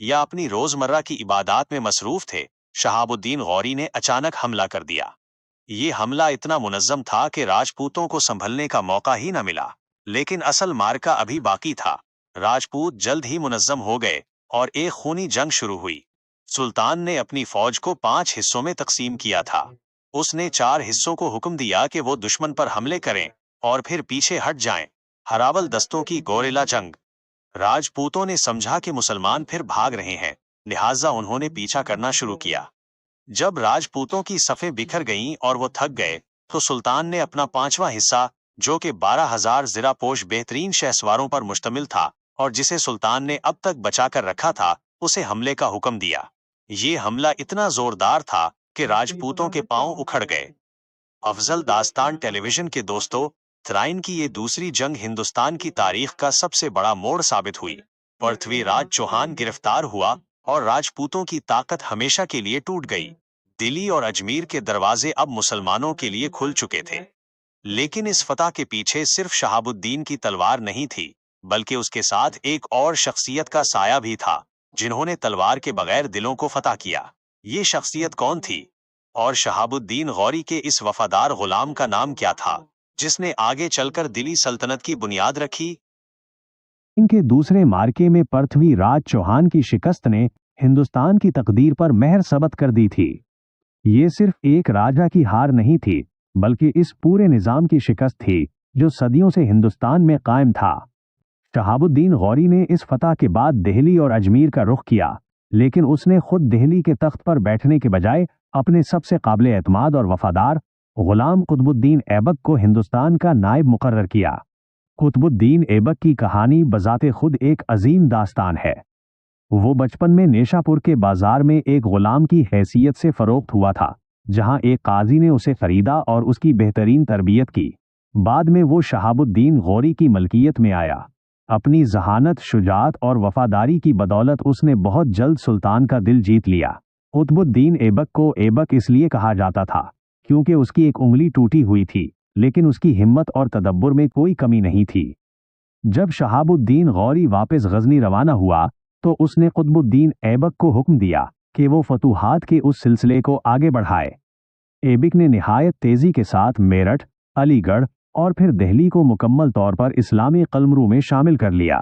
یا اپنی روزمرہ کی عبادات میں مصروف تھے، شہاب الدین غوری نے اچانک حملہ کر دیا۔ یہ حملہ اتنا منظم تھا کہ راجپوتوں کو سنبھلنے کا موقع ہی نہ ملا، لیکن اصل مارکا ابھی باقی تھا۔ راجپوت جلد ہی منظم ہو گئے اور ایک خونی جنگ شروع ہوئی۔ سلطان نے اپنی فوج کو 5 حصوں میں تقسیم کیا تھا۔ اس نے 4 حصوں کو حکم دیا کہ وہ دشمن پر حملے کریں اور پھر پیچھے ہٹ جائیں۔ ہراول دستوں کی گوریلا جنگ۔ راجپوتوں نے سمجھا کہ مسلمان پھر بھاگ رہے ہیں، لہٰذا انہوں نے پیچھا کرنا شروع کیا۔ جب راجپوتوں کی صفیں بکھر گئیں اور وہ تھک گئے تو سلطان نے اپنا 5واں حصہ، جو کہ 12,000 زرہ پوش بہترین شہسواروں پر مشتمل تھا اور جسے سلطان نے اب تک بچا کر رکھا تھا، اسے حملے کا حکم دیا۔ یہ حملہ اتنا زوردار تھا کہ راجپوتوں کے پاؤں اکھڑ گئے۔ افضل داستان ٹیلی ویژن کے دوستو، ترائن کی یہ دوسری جنگ ہندوستان کی تاریخ کا سب سے بڑا موڑ ثابت ہوئی۔ پرتھوی راج چوہان گرفتار ہوا اور راجپوتوں کی طاقت ہمیشہ کے لیے ٹوٹ گئی۔ دلی اور اجمیر کے دروازے اب مسلمانوں کے لیے کھل چکے تھے۔ لیکن اس فتح کے پیچھے صرف شہاب الدین کی تلوار نہیں تھی، بلکہ اس کے ساتھ ایک اور شخصیت کا سایہ بھی تھا، جنہوں نے تلوار کے بغیر دلوں کو فتح کیا۔ یہ شخصیت کون تھی؟ اور شہاب الدین غوری کے اس وفادار غلام کا نام کیا تھا، جس نے آگے چل کر دلی سلطنت کی بنیاد رکھی؟ ان کے دوسرے مارکے میں پرتھوی راج چوہان کی شکست نے ہندوستان کی تقدیر پر مہر ثبت کر دی تھی۔ یہ صرف ایک راجا کی ہار نہیں تھی، بلکہ اس پورے نظام کی شکست تھی جو صدیوں سے ہندوستان میں قائم تھا۔ شہاب الدین غوری نے اس فتح کے بعد دہلی اور اجمیر کا رخ کیا، لیکن اس نے خود دہلی کے تخت پر بیٹھنے کے بجائے اپنے سب سے قابل اعتماد اور وفادار غلام قطب الدین ایبک کو ہندوستان کا نائب مقرر کیا۔ قطب الدین ایبک کی کہانی بذات خود ایک عظیم داستان ہے۔ وہ بچپن میں نیشا پور کے بازار میں ایک غلام کی حیثیت سے فروخت ہوا تھا، جہاں ایک قاضی نے اسے خریدا اور اس کی بہترین تربیت کی۔ بعد میں وہ شہاب الدین غوری کی ملکیت میں آیا۔ اپنی ذہانت، شجاعت اور وفاداری کی بدولت اس نے بہت جلد سلطان کا دل جیت لیا۔ قطب الدین ایبک کو ایبک اس لیے کہا جاتا تھا کیونکہ اس کی ایک انگلی ٹوٹی ہوئی تھی، لیکن اس کی ہمت اور تدبر میں کوئی کمی نہیں تھی۔ جب شہاب الدین غوری واپس غزنی روانہ ہوا تو اس نے قطب الدین ایبک کو حکم دیا کہ وہ فتوحات کے اس سلسلے کو آگے بڑھائے۔ ایبک نے نہایت تیزی کے ساتھ میرٹھ، علی گڑھ اور پھر دہلی کو مکمل طور پر اسلامی قلمرو میں شامل کر لیا۔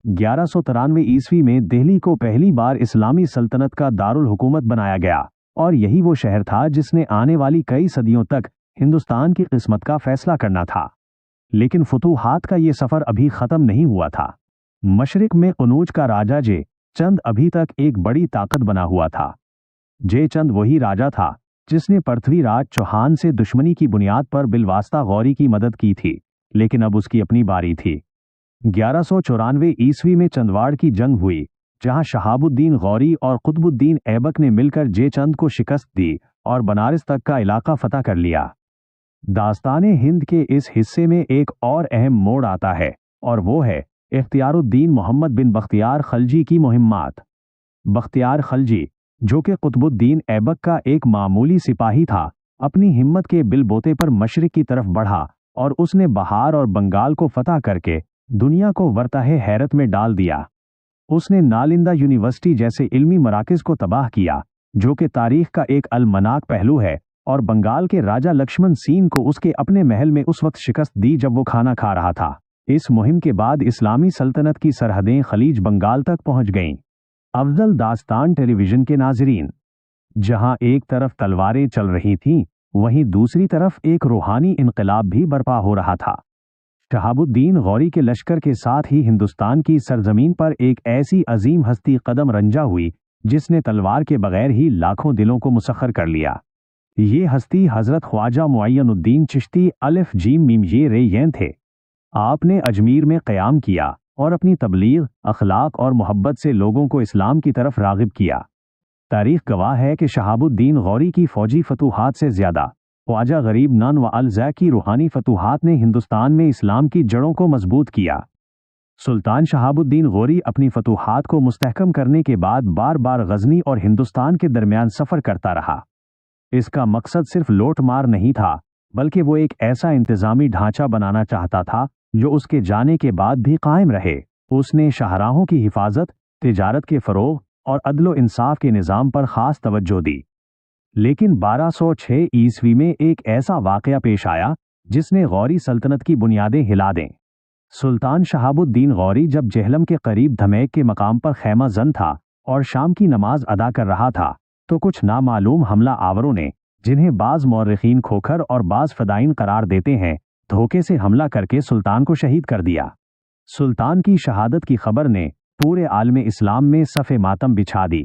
1193 عیسوی میں دہلی کو پہلی بار اسلامی سلطنت کا دارالحکومت بنایا گیا، اور یہی وہ شہر تھا جس نے آنے والی کئی صدیوں تک ہندوستان کی قسمت کا فیصلہ کرنا تھا۔ لیکن فتوحات کا یہ سفر ابھی ختم نہیں ہوا تھا۔ مشرق میں قنوج کا راجا جے چند ابھی تک ایک بڑی طاقت بنا ہوا تھا۔ جے چند وہی راجا تھا جس نے پرتھوی راج چوہان سے دشمنی کی بنیاد پر بالواسطہ غوری کی مدد کی تھی، لیکن اب اس کی اپنی باری تھی۔ 1194 عیسوی میں چندواڑ کی جنگ ہوئی، جہاں شہاب الدین غوری اور قطب الدین ایبک نے مل کر جے چند کو شکست دی اور بنارس تک کا علاقہ فتح کر لیا۔ داستان ہند کے اس حصے میں ایک اور اہم موڑ آتا ہے، اور وہ ہے اختیار الدین محمد بن بختیار خلجی کی مہمات۔ بختیار خلجی، جو کہ قطب الدین ایبک کا ایک معمولی سپاہی تھا، اپنی ہمت کے بل بوتے پر مشرق کی طرف بڑھا اور اس نے بہار اور بنگال کو فتح کر کے دنیا کو ورطہ حیرت میں ڈال دیا۔ اس نے نالندہ یونیورسٹی جیسے علمی مراکز کو تباہ کیا، جو کہ تاریخ کا ایک المناک پہلو ہے، اور بنگال کے راجہ لکشمن سین کو اس کے اپنے محل میں اس وقت شکست دی جب وہ کھانا کھا رہا تھا۔ اس مہم کے بعد اسلامی سلطنت کی سرحدیں خلیج بنگال تک پہنچ گئیں۔ افضل داستان ٹیلی ویژن کے ناظرین، جہاں ایک طرف تلواریں چل رہی تھیں، وہیں دوسری طرف ایک روحانی انقلاب بھی برپا ہو رہا تھا۔ شہاب الدین غوری کے لشکر کے ساتھ ہی ہندوستان کی سرزمین پر ایک ایسی عظیم ہستی قدم رنجا ہوئی جس نے تلوار کے بغیر ہی لاکھوں دلوں کو مسخر کر لیا۔ یہ ہستی حضرت خواجہ معین الدین چشتی الف جیم میم یہ رے ین تھے۔ آپ نے اجمیر میں قیام کیا اور اپنی تبلیغ، اخلاق اور محبت سے لوگوں کو اسلام کی طرف راغب کیا۔ تاریخ گواہ ہے کہ شہاب الدین غوری کی فوجی فتوحات سے زیادہ خواجہ غریب نان و الزا کی روحانی فتوحات نے ہندوستان میں اسلام کی جڑوں کو مضبوط کیا۔ سلطان شہاب الدین غوری اپنی فتوحات کو مستحکم کرنے کے بعد بار بار غزنی اور ہندوستان کے درمیان سفر کرتا رہا۔ اس کا مقصد صرف لوٹ مار نہیں تھا، بلکہ وہ ایک ایسا انتظامی ڈھانچہ بنانا چاہتا تھا جو اس کے جانے کے بعد بھی قائم رہے۔ اس نے شاہراہوں کی حفاظت، تجارت کے فروغ اور عدل و انصاف کے نظام پر خاص توجہ دی۔ لیکن 1206 عیسوی میں ایک ایسا واقعہ پیش آیا جس نے غوری سلطنت کی بنیادیں ہلا دیں۔ سلطان شہاب الدین غوری جب جہلم کے قریب دھمیک کے مقام پر خیمہ زن تھا اور شام کی نماز ادا کر رہا تھا تو کچھ نامعلوم حملہ آوروں نے، جنہیں بعض مورخین کھوکھر اور بعض فدائین قرار دیتے ہیں، دھوکے سے حملہ کر کے سلطان کو شہید کر دیا۔ سلطان کی شہادت کی خبر نے پورے عالم اسلام میں صف ماتم بچھا دی۔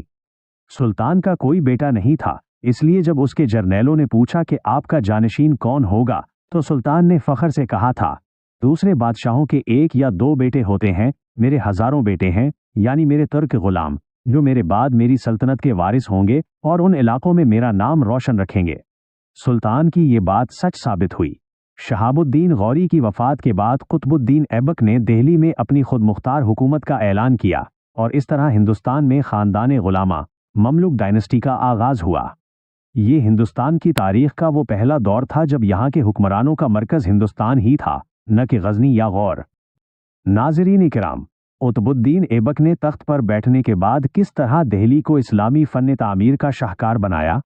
سلطان کا کوئی بیٹا نہیں تھا، اس لیے جب اس کے جرنیلوں نے پوچھا کہ آپ کا جانشین کون ہوگا تو سلطان نے فخر سے کہا تھا، دوسرے بادشاہوں کے 1 یا 2 بیٹے ہوتے ہیں، میرے ہزاروں بیٹے ہیں، یعنی میرے ترک غلام، جو میرے بعد میری سلطنت کے وارث ہوں گے اور ان علاقوں میں میرا نام روشن رکھیں گے۔ سلطان کی یہ بات سچ ثابت ہوئی۔ شہاب الدین غوری کی وفات کے بعد قطب الدین ایبک نے دہلی میں اپنی خود مختار حکومت کا اعلان کیا اور اس طرح ہندوستان میں خاندان غلامہ مملوک ڈائنسٹی کا آغاز ہوا۔ یہ ہندوستان کی تاریخ کا وہ پہلا دور تھا جب یہاں کے حکمرانوں کا مرکز ہندوستان ہی تھا، نہ کہ غزنی یا غور۔ ناظرین کرام، قطب الدین ایبک نے تخت پر بیٹھنے کے بعد کس طرح دہلی کو اسلامی فن تعمیر کا شاہکار بنایا؟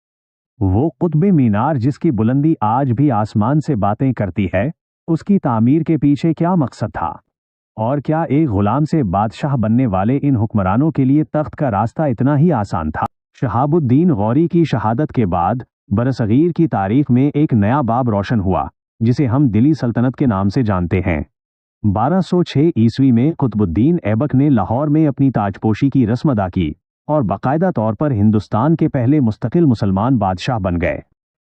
وہ قطب مینار جس کی بلندی آج بھی آسمان سے باتیں کرتی ہے، اس کی تعمیر کے پیچھے کیا مقصد تھا؟ اور کیا ایک غلام سے بادشاہ بننے والے ان حکمرانوں کے لیے تخت کا راستہ اتنا ہی آسان تھا؟ شہاب الدین غوری کی شہادت کے بعد برصغیر کی تاریخ میں ایک نیا باب روشن ہوا جسے ہم دلی سلطنت کے نام سے جانتے ہیں۔ 1206 عیسوی میں قطب الدین ایبک نے لاہور میں اپنی تاجپوشی کی رسم ادا کی اور باقاعدہ طور پر ہندوستان کے پہلے مستقل مسلمان بادشاہ بن گئے۔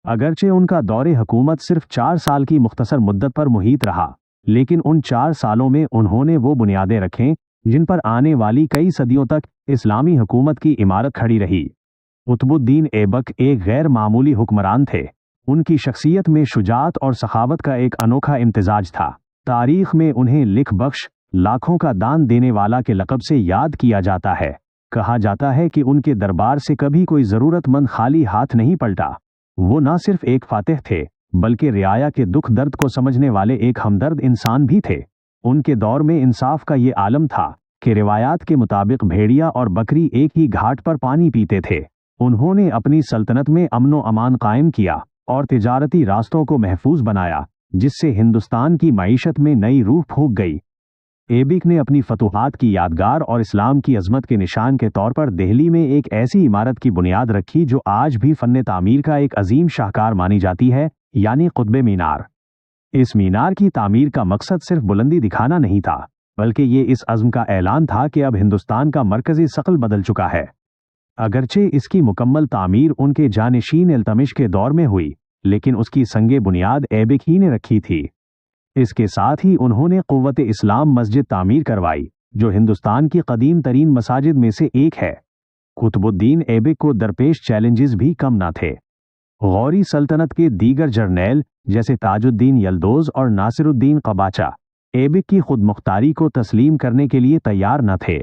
اگرچہ ان کا دور حکومت صرف 4 سال کی مختصر مدت پر محیط رہا، لیکن ان 4 سالوں میں انہوں نے وہ بنیادیں رکھیں جن پر آنے والی کئی صدیوں تک اسلامی حکومت کی عمارت کھڑی رہی۔ قطب الدین ایبک ایک غیر معمولی حکمران تھے۔ ان کی شخصیت میں شجاعت اور سخاوت کا ایک انوکھا امتزاج تھا۔ تاریخ میں انہیں لکھ بخش، لاکھوں کا دان دینے والا کے لقب سے یاد کیا جاتا ہے۔ کہا جاتا ہے کہ ان کے دربار سے کبھی کوئی ضرورت مند خالی ہاتھ نہیں پلٹا۔ وہ نہ صرف ایک فاتح تھے بلکہ رعایا کے دکھ درد کو سمجھنے والے ایک ہمدرد انسان بھی تھے۔ ان کے دور میں انصاف کا یہ عالم تھا کہ روایات کے مطابق بھیڑیا اور بکری ایک ہی گھاٹ پر پانی پیتے تھے۔ انہوں نے اپنی سلطنت میں امن و امان قائم کیا اور تجارتی راستوں کو محفوظ بنایا، جس سے ہندوستان کی معیشت میں نئی روح پھونک گئی۔ ایبک نے اپنی فتوحات کی یادگار اور اسلام کی عظمت کے نشان کے طور پر دہلی میں ایک ایسی عمارت کی بنیاد رکھی جو آج بھی فن تعمیر کا ایک عظیم شاہکار مانی جاتی ہے، یعنی قطب مینار۔ اس مینار کی تعمیر کا مقصد صرف بلندی دکھانا نہیں تھا، بلکہ یہ اس عزم کا اعلان تھا کہ اب ہندوستان کا مرکزی ثقل بدل چکا ہے۔ اگرچہ اس کی مکمل تعمیر ان کے جانشین التمش کے دور میں ہوئی، لیکن اس کی سنگ بنیاد ایبک ہی نے رکھی تھی۔ اس کے ساتھ ہی انہوں نے قوت اسلام مسجد تعمیر کروائی، جو ہندوستان کی قدیم ترین مساجد میں سے ایک ہے۔ قطب الدین ایبک کو درپیش چیلنجز بھی کم نہ تھے۔ غوری سلطنت کے دیگر جرنیل جیسے تاج الدین یلدوز اور ناصر الدین قباچہ ایبک کی خود مختاری کو تسلیم کرنے کے لیے تیار نہ تھے۔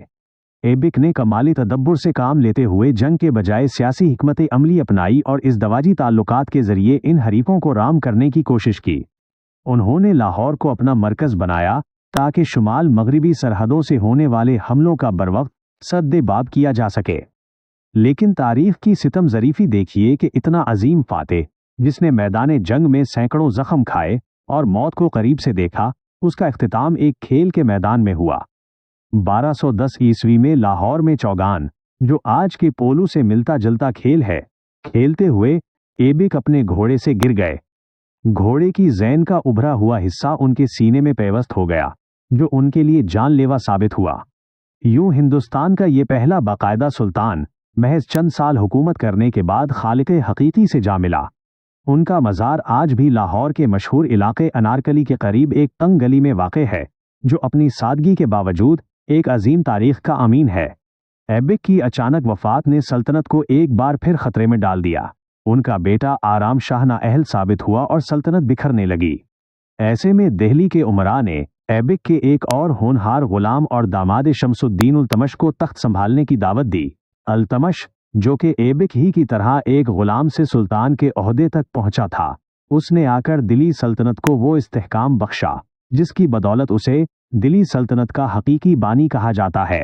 ایبک نے کمالی تدبر سے کام لیتے ہوئے جنگ کے بجائے سیاسی حکمت عملی اپنائی اور ازدواجی تعلقات کے ذریعے ان حریفوں کو رام کرنے کی کوشش کی۔ انہوں نے لاہور کو اپنا مرکز بنایا تاکہ شمال مغربی سرحدوں سے ہونے والے حملوں کا بروقت سد باب کیا جا سکے۔ لیکن تاریخ کی ستم ظریفی دیکھیے کہ اتنا عظیم فاتح، جس نے میدان جنگ میں سینکڑوں زخم کھائے اور موت کو قریب سے دیکھا، اس کا اختتام ایک کھیل کے میدان میں ہوا۔ 1210 عیسوی میں لاہور میں چوگان، جو آج کے پولو سے ملتا جلتا کھیل ہے، کھیلتے ہوئے ایبک اپنے گھوڑے سے گر گئے۔ گھوڑے کی زین کا ابھرا ہوا حصہ ان کے سینے میں پیوست ہو گیا، جو ان کے لیے جان لیوا ثابت ہوا۔ یوں ہندوستان کا یہ پہلا باقاعدہ سلطان محض چند سال حکومت کرنے کے بعد خالق حقیقی سے جا ملا۔ ان کا مزار آج بھی لاہور کے مشہور علاقے انارکلی کے قریب ایک تنگ گلی میں واقع ہے، جو اپنی سادگی کے باوجود ایک عظیم تاریخ کا امین ہے۔ ایبک کی اچانک وفات نے سلطنت کو ایک بار پھر خطرے میں ڈال دیا۔ ان کا بیٹا آرام شاہ نااہل ثابت ہوا اور سلطنت بکھرنے لگی۔ ایسے میں دہلی کے امراء نے ایبک کے ایک اور ہونہار غلام اور داماد شمس الدین التمش کو تخت سنبھالنے کی دعوت دی۔ التمش، جو کہ ایبک ہی کی طرح ایک غلام سے سلطان کے عہدے تک پہنچا تھا، اس نے آ کر دلی سلطنت کو وہ استحکام بخشا جس کی بدولت اسے دلی سلطنت کا حقیقی بانی کہا جاتا ہے۔